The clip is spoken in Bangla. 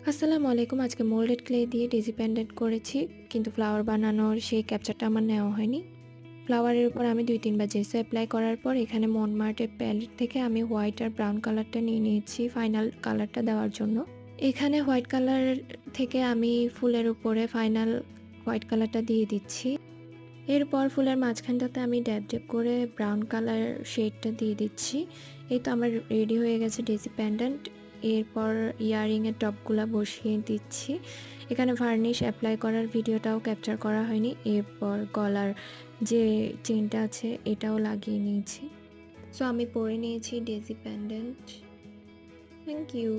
আসসালামু আলাইকুম। আজকে মোল্ডেড ক্লে দিয়ে ডেইজি পেন্ডেন্ট করেছি। কিন্তু ফ্লাওয়ার বানানোর সেই ক্যাপচারটা আমার নেওয়া হয়নি। ফ্লাওয়ারের উপর আমি ২-৩ বার জেসো এপ্লাই করার পর এখানে মনমার্টের প্যালেট থেকে আমি হোয়াইট আর ব্রাউন কালারটা নিয়ে নিয়েছি ফাইনাল কালারটা দেওয়ার জন্য। এখানে হোয়াইট কালার থেকে আমি ফুলের উপরে ফাইনাল হোয়াইট কালারটা দিয়ে দিচ্ছি। এরপর ফুলের মাঝখানটাতে আমি ড্যাব ড্যাব করে ব্রাউন কালার শেডটা দিয়ে দিচ্ছি। এই তো আমার রেডি হয়ে গেছে ডেইজি পেন্ডেন্ট। এরপর ইয়াররিংয়ের টপগুলা বসিয়ে দিচ্ছি। এখানে ভার্নিশ অ্যাপ্লাই করার ভিডিওটাও ক্যাপচার করা হয়নি। এরপর গলার যে চেনটা আছে এটাও লাগিয়ে নিয়েছি। সো আমি পরে নিয়েছি ডেইজি পেন্ডেন্ট। Thank you.